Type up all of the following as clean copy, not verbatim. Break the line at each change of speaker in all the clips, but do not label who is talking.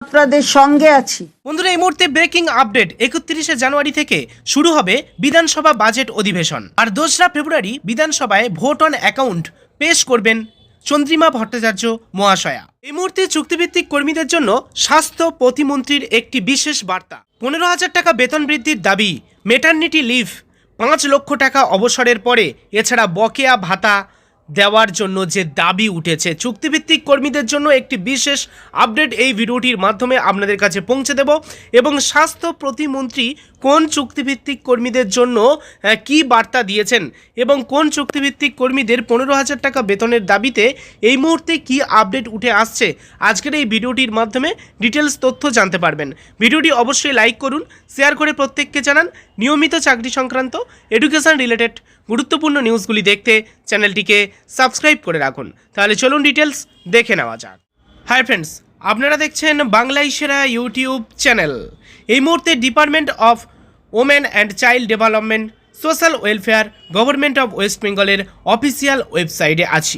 আপনাদের সঙ্গে আছি।
বন্ধুরা, এই মুহূর্তে ব্রেকিং আপডেট। 31শে জানুয়ারি থেকে শুরু হবে বিধানসভা বাজেট অধিবেশন, আর 2রা ফেব্রুয়ারি বিধানসভায় ভোট অন অ্যাকাউন্ট পেশ করবেন চন্দ্রিমা ভট্টাচার্য মহাশয়া। এই মুহূর্তে চুক্তিভিত্তিক কর্মীদের জন্য স্বাস্থ্য প্রতিমন্ত্রীর একটি বিশেষ বার্তা। 15,000 টাকা বেতন বৃদ্ধির দাবি, মেটার্নিটি লিভ 5 লক্ষ টাকা অবসরের পরে, এছাড়া বকেয়া ভাতা দেওয়ার জন্য যে দাবি উঠেছে চুক্তিভিত্তিক কর্মীদের জন্য একটি বিশেষ আপডেট এই ভিডিওটির মাধ্যমে আপনাদের কাছে পৌঁছে দেব। এবং স্বাস্থ্য প্রতিমন্ত্রী কোন চুক্তিভিত্তিক কর্মীদের জন্য কি বার্তা দিয়েছেন এবং কোন চুক্তিভিত্তিক কর্মীদের 15,000 টাকা বেতনের দাবিতে এই মুহূর্তে কি আপডেট উঠে আসছে, আজকের এই ভিডিওটির মাধ্যমে ডিটেলস তথ্য জানতে পারবেন। ভিডিওটি অবশ্যই লাইক করুন, শেয়ার করে প্রত্যেককে জানান। নিয়মিত চাকরি সংক্রান্ত এডুকেশন রিলেটেড গুরুত্বপূর্ণ নিউজগুলি দেখতে চ্যানেলটিকে সাবস্ক্রাইব করে রাখুন। তাহলে চলুন ডিটেলস দেখে নেওয়া যাক। হাই ফ্রেন্ডস, আপনারা দেখছেন বাংলায় সেরা ইউটিউব চ্যানেল। এই মুহূর্তে department of women and child development social welfare government of West বেঙ্গলের অফিসিয়াল ওয়েবসাইটে আছি।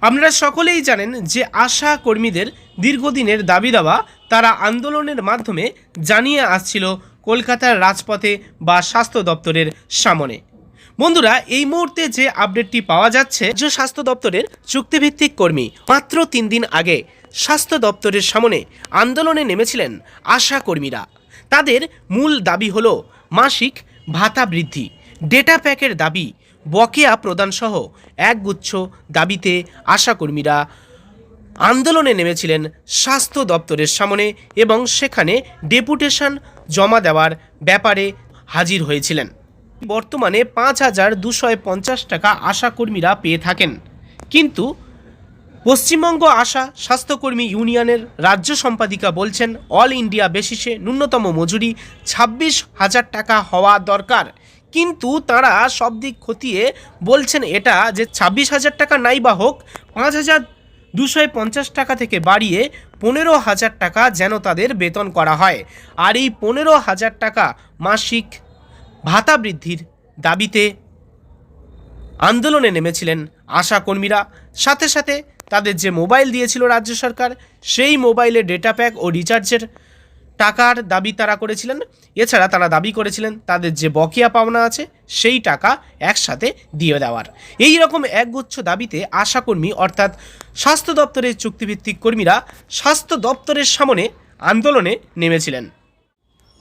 আপনারা সকলেই জানেন যে আশা কর্মীদের দীর্ঘদিনের দাবি দাওয়া তারা আন্দোলনের মাধ্যমে জানিয়ে আসছিল কলকাতার রাজপথে বা স্বাস্থ্য দপ্তরের সামনে। বন্ধুরা, এই মুহূর্তে যে আপডেটটি পাওয়া যাচ্ছে, যে স্বাস্থ্য দপ্তরের চুক্তিভিত্তিক কর্মী মাত্র 3 দিন আগে স্বাস্থ্য দপ্তরের সামনে আন্দোলনে নেমেছিলেন আশা কর্মীরা। তাদের মূল দাবি হলো মাসিক ভাতা বৃদ্ধি, ডেটা প্যাকের দাবি, বকেয়া প্রদানসহ একগুচ্ছ দাবিতে আশা কর্মীরা আন্দোলনে নেমেছিলেন স্বাস্থ্য দপ্তরের সামনে এবং সেখানে ডেপুটেশন জমা দেওয়ার ব্যাপারে হাজির হয়েছিলেন। বর্তমানে 5,250 টাকা আশাকর্মীরা পেয়ে থাকেন, কিন্তু পশ্চিমবঙ্গ আশা স্বাস্থ্যকর্মী ইউনিয়নের রাজ্য সম্পাদিকা বলছেন অল ইন্ডিয়া বেসিসে ন্যূনতম মজুরি 26,000 টাকা হওয়া দরকার। কিন্তু তারা সব দিক খতিয়ে বলছেন এটা যে 26,000 টাকা নাই বা হোক, 5,250 টাকা থেকে বাড়িয়ে 15,000 টাকা যেন তাদের বেতন করা হয়। আর এই 15,000 টাকা মাসিক ভাতা বৃদ্ধির দাবিতে আন্দোলনে নেমেছিলেন আশা কর্মীরা। সাথে সাথে তাদের যে মোবাইল দিয়েছিল রাজ্য সরকার, সেই মোবাইলে ডেটা প্যাক ও রিচার্জের টাকার দাবি তারা করেছিলেন। এছাড়া তারা দাবি করেছিলেন তাদের যে বকেয়া পাওনা আছে সেই টাকা একসাথে দিয়ে দেওয়ার। এই রকম একগুচ্ছ দাবিতে আশাকর্মী অর্থাৎ স্বাস্থ্য দপ্তরের চুক্তিভিত্তিক কর্মীরা স্বাস্থ্য দপ্তরের সামনে আন্দোলনে নেমেছিলেন।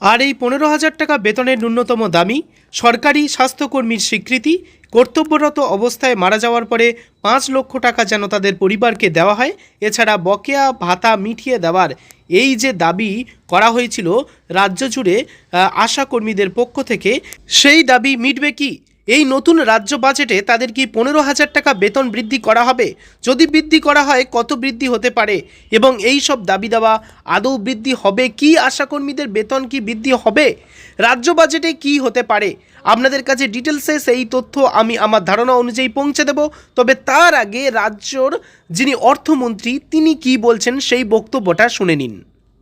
আর এই 15,000 টাকা বেতনের ন্যূনতম দামি, সরকারি স্বাস্থ্যকর্মীর স্বীকৃতি, কর্তব্যরত অবস্থায় মারা যাওয়ার পরে 5 লক্ষ টাকা যেন তাদের পরিবারকে দেওয়া হয়, এছাড়া বকেয়া ভাতা মিটিয়ে দেওয়ার এই যে দাবি করা হয়েছিল রাজ্য জুড়ে আশাকর্মীদের পক্ষ থেকে, সেই দাবি মিটবে কি? এই নতুন রাজ্য বাজেটে তাদের কি 15,000 টাকা বেতন বৃদ্ধি করা হবে? যদি বৃদ্ধি করা হয় কত বৃদ্ধি হতে পারে এবং এই সব দাবি দেওয়া আদৌ বৃদ্ধি হবে কি? আশাকর্মীদের বেতন কি বৃদ্ধি হবে? রাজ্য বাজেটে কি হতে পারে? আপনাদের কাছে ডিটেলসে সেই তথ্য আমি আমার ধারণা অনুযায়ী পৌঁছে দেব। তবে তার আগে রাজ্যর যিনি অর্থমন্ত্রী তিনি কি বলছেন সেই বক্তব্যটা শুনে নিন।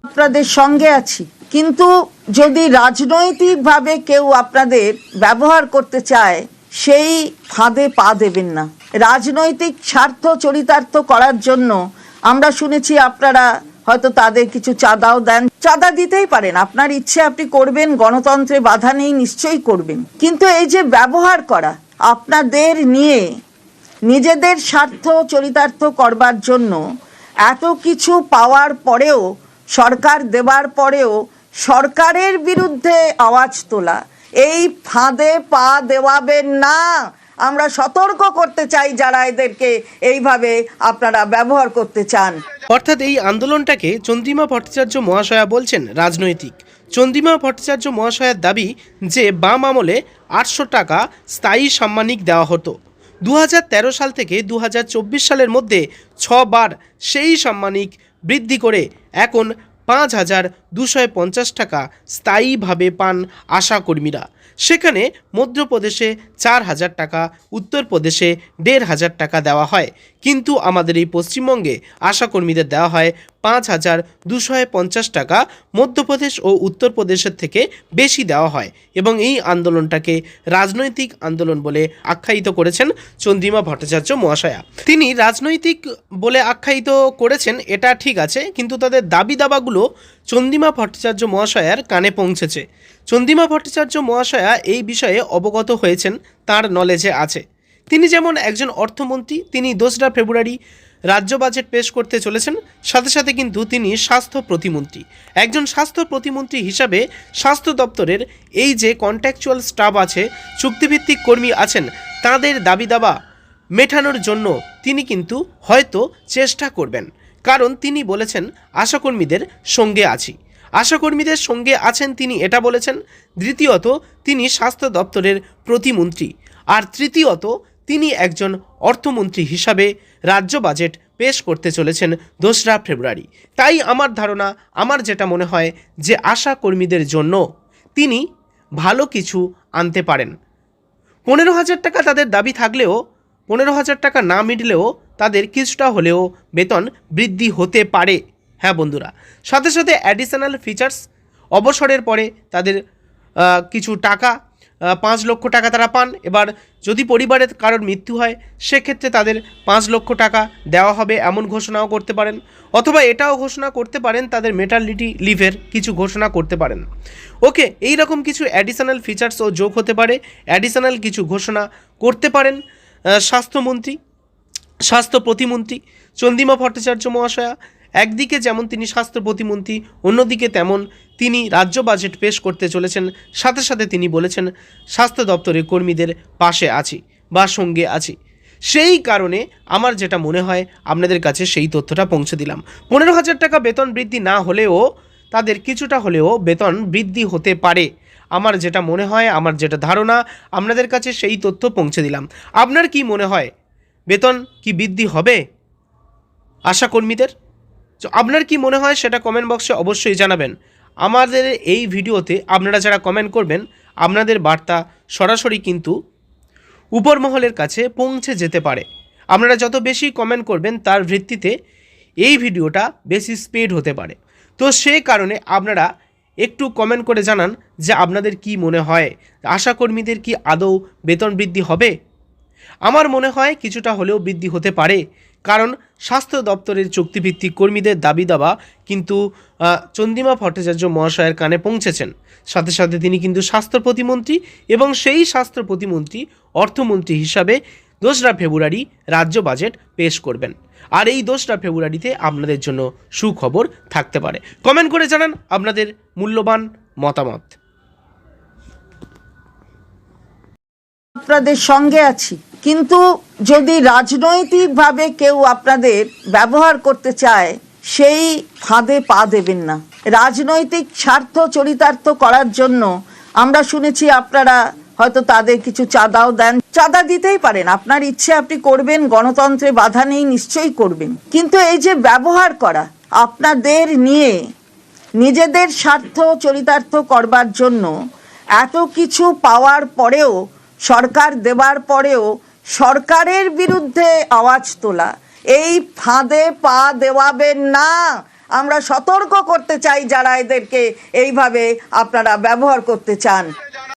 আপনাদের সঙ্গে আছি, কিন্তু যদি রাজনৈতিকভাবে কেউ আপনাদের ব্যবহার করতে চায় সেই ফাঁদে পা দেবেন না। রাজনৈতিক স্বার্থ চরিতার্থ করার জন্য আমরা শুনেছি আপনারা হয়তো তাদের কিছু চাঁদাও দেন। চাঁদা দিতেই পারেন, আপনার ইচ্ছে আপনি করবেন, গণতন্ত্রে বাধা নেই, নিশ্চয়ই করবেন। কিন্তু এই যে ব্যবহার করা আপনাদের নিয়ে নিজেদের স্বার্থ চরিতার্থ করবার জন্য, এত কিছু পাওয়ার পরেও, সরকার দেবার পরেও সরকারের বিরুদ্ধে আওয়াজ তোলা, এই ফাঁদে পা দেওয়াবেন না। আমরা সতর্ক করতে চাই যারা এদেরকে এইভাবে আপনারা ব্যবহার করতে চান।
অর্থাৎ এই আন্দোলনটাকে চন্দ্রিমা ভট্টাচার্য মহাশয়া বলছেন রাজনৈতিক। চন্দ্রিমা ভট্টাচার্য মহাশয়ের দাবি যে বাম আমলে 800 টাকা স্থায়ী সাম্মানিক দেওয়া হতো, 2013 সাল থেকে 2024 সালের মধ্যে 6 বার সেই সাম্মানিক বৃদ্ধি করে এখন 5,250 টাকা স্থায়ীভাবে পান আশাকর্মীরা। সেখানে মধ্যপ্রদেশে 4,000 টাকা, উত্তরপ্রদেশে 1,500 টাকা দেওয়া হয়, কিন্তু আমাদের এই পশ্চিমবঙ্গে আশাকর্মীদের দেওয়া হয় 5,250 টাকা। মধ্যপ্রদেশ ও উত্তরপ্রদেশের থেকে বেশি দেওয়া হয় এবং এই আন্দোলনটাকে রাজনৈতিক আন্দোলন বলে আখ্যায়িত করেছেন চন্দ্রিমা ভট্টাচার্য মহাশয়া। তিনি রাজনৈতিক বলে আখ্যায়িত করেছেন, এটা ঠিক আছে, কিন্তু তাদের দাবি দাবাগুলো চন্দ্রিমা ভট্টাচার্য মহাশয়ার কানে পৌঁছেছে। চন্দ্রিমা ভট্টাচার্য মহাশয়া এই বিষয়ে অবগত হয়েছেন, তার নলেজে আছে। তিনি যেমন একজন অর্থমন্ত্রী, তিনি 2রা ফেব্রুয়ারি রাজ্য বাজেট পেশ করতে চলেছেন, সাথে সাথে কিন্তু তিনি স্বাস্থ্য প্রতিমন্ত্রী। একজন স্বাস্থ্য প্রতিমন্ত্রী হিসাবে স্বাস্থ্য দপ্তরের এই যে কন্ট্রাকচুয়াল স্টাফ আছে, চুক্তিভিত্তিক কর্মী আছেন, তাদের দাবি দাবা মেটানোর জন্য তিনি কিন্তু হয়তো চেষ্টা করবেন, কারণ তিনি বলেছেন আশাকর্মীদের সঙ্গে আছি। আশাকর্মীদের সঙ্গে আছেন তিনি, এটা বলেছেন। দ্বিতীয়ত, তিনি স্বাস্থ্য দপ্তরের প্রতিমন্ত্রী, আর তৃতীয়ত, তিনি একজন অর্থমন্ত্রী হিসাবে রাজ্য বাজেট পেশ করতে চলেছেন 2রা ফেব্রুয়ারি। তাই আমার ধারণা, আমার যেটা মনে হয় যে আশাকর্মীদের জন্য তিনি ভালো কিছু আনতে পারেন। 15,000 টাকা তাদের দাবি থাকলেও, 15,000 টাকা না মিটলেও তাদের কিছুটা হলেও বেতন বৃদ্ধি হতে পারে। হ্যাঁ বন্ধুরা, সাথে সাথে অ্যাডিশনাল ফিচার্স, অবসরের পরে তাদের কিছু টাকা, 5 লক্ষ টাকা তারা পান। এবার যদি পরিবারের কারোর মৃত্যু হয়, সেক্ষেত্রে তাদের 5 লক্ষ টাকা দেওয়া হবে, এমন ঘোষণাও করতে পারেন। অথবা এটাও ঘোষণা করতে পারেন, তাদের মেটারনিটি লিভের কিছু ঘোষণা করতে পারেন। ওকে, এই রকম কিছু অ্যাডিশনাল ফিচার্সও যোগ হতে পারে, অ্যাডিশনাল কিছু ঘোষণা করতে পারেন স্বাস্থ্যমন্ত্রী, স্বাস্থ্য প্রতিমন্ত্রী চন্দ্রিমা ভট্টাচার্য মহাশয়া। একদিকে যেমন তিনি স্বাস্থ্য প্রতিমন্ত্রী, অন্যদিকে তেমন তিনি রাজ্য বাজেট পেশ করতে চলেছেন। সাথে সাথে তিনি বলেছেন স্বাস্থ্য দপ্তরের কর্মীদের পাশে আছি বা সঙ্গে আছি। সেই কারণে আমার যেটা মনে হয় আপনাদের কাছে সেই তথ্যটা পৌঁছে দিলাম। 15,000 টাকা বেতন বৃদ্ধি না হলেও তাদের কিছুটা হলেও বেতন বৃদ্ধি হতে পারে। আমার যেটা মনে হয়, আমার যেটা ধারণা, আপনাদের কাছে সেই তথ্য পৌঁছে দিলাম। আপনার কি মনে হয়, বেতন কি বৃদ্ধি হবে আশাকর্মীদের? তো আপনার কি মনে হয় সেটা কমেন্ট বক্সে অবশ্যই জানাবেন। আমাদের এই ভিডিওতে আপনারা যারা কমেন্ট করবেন, আপনাদের বার্তা সরাসরি কিন্তু উপর মহলের কাছে পৌঁছে যেতে পারে। আপনারা যত বেশি কমেন্ট করবেন, তার ভিত্তিতে এই ভিডিওটা বেশি স্পিড হতে পারে। তো সেই কারণে আপনারা একটু কমেন্ট করে জানান যে আপনাদের কি মনে হয়, আশাকর্মীদের কি আদৌ বেতন বৃদ্ধি হবে? আমার মনে হয় কিছুটা হলেও বৃদ্ধি হতে পারে, কারণ স্বাস্থ্য দপ্তরের চুক্তিভিত্তিক কর্মীদের দাবি দাবা কিন্তু চন্দ্রিমা ভট্টাচার্য মহাশয়ের কানে পৌঁছেছেন। সাথে সাথে তিনি কিন্তু স্বাস্থ্য প্রতিমন্ত্রী, এবং সেই স্বাস্থ্য প্রতিমন্ত্রী অর্থমন্ত্রী হিসাবে 2রা ফেব্রুয়ারি রাজ্য বাজেট পেশ করবেন। আর এই 2রা ফেব্রুয়ারিতে আপনাদের জন্য সুখবর থাকতে পারে। কমেন্ট করে জানান আপনাদের মূল্যবান মতামত।
আপনাদের সঙ্গে আছি, কিন্তু যদি রাজনৈতিকভাবে কেউ আপনাদের ব্যবহার করতে চায়, সেই ফাঁদে পা দেবেন না। রাজনৈতিক স্বার্থ চরিতার্থ করার জন্য আমরা শুনেছি আপনারা হয়তো তাদের কিছু চাঁদাও দেন। চাঁদা দিতেই পারেন, আপনার ইচ্ছে আপনি করবেন, গণতন্ত্রে বাধা নেই, নিশ্চয়ই করবেন। কিন্তু এই যে ব্যবহার করা, আপনাদের নিয়ে নিজেদের স্বার্থ চরিতার্থ করবার জন্য এত কিছু পাওয়ার পরেও, সরকার দেবার পরেও সরকারের বিরুদ্ধে আওয়াজ তোলা, এই ফাঁদে পা দেওয়াবেন না। আমরা সতর্ক করতে চাই যারা এদেরকে এইভাবে আপনারা ব্যবহার করতে চান।